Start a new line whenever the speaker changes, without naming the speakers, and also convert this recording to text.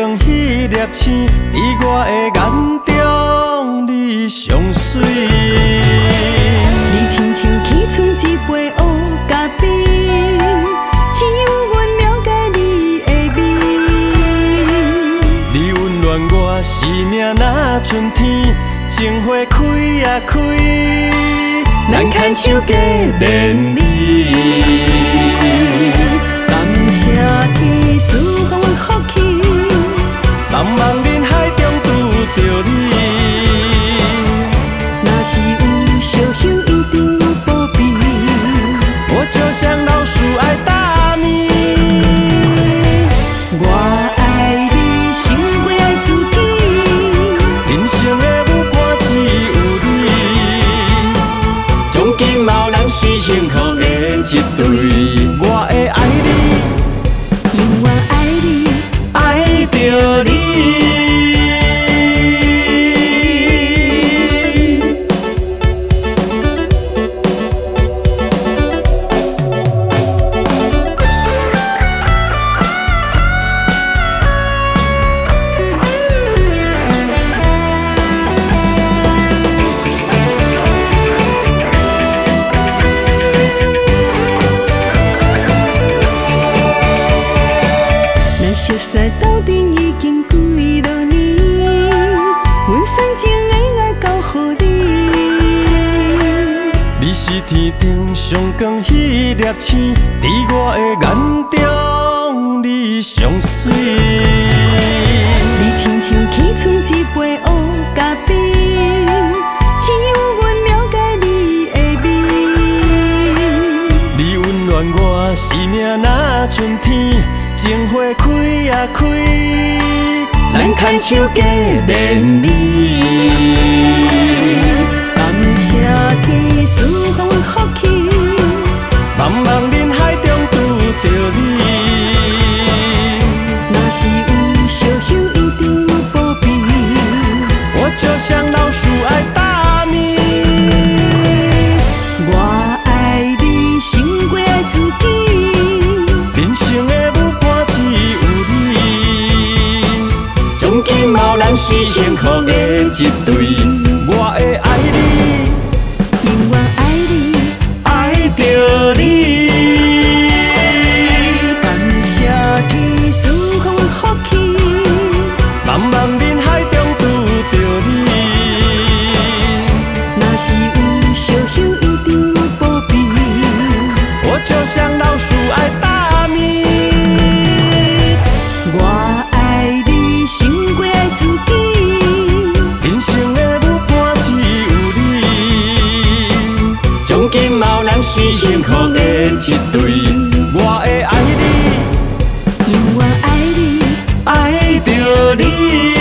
光迄粒星，在我的眼中你上水。
你亲像起床一杯乌咖啡，只有阮了解你的味。
你温暖我生命若春天，情花开啊开，咱牵手过绵里。
感谢天赐予阮福气，
茫茫人海中拄着你。
若是有小幸，一定有保庇。
我就像老鼠爱大米。
我爱你，胜过爱自己。
人生的舞伴只有你，从今后咱是幸福的一对。我会爱你，
永远爱你，
爱着你。
熟悉斗阵已经几多年，阮深情的爱交予你。
你是天顶上光迄粒星，在我的眼中你上水。
你亲像起床一杯乌咖啡，只有阮了解你的味。
你温暖我生命若春天，情花开啊开，咱牵手过绵里。
感谢天赐予阮福气，
茫茫人海中拄着你。
若是有小幸，一定有保庇。
我就像老鼠爱大米。
我爱你，胜过爱自己。
人生的舞伴只有你，从今后咱是幸福的一对。我会爱你，
永远爱你，
爱着你。
感谢天赐予阮福气，
茫茫人海中拄着你。
若是有小幸，一定有保庇。
我就像老鼠爱大米。
我爱你，胜过爱自己。
人生的舞伴只有你，从今后咱是幸福的一对。我会爱你，
永远爱你，
爱着你。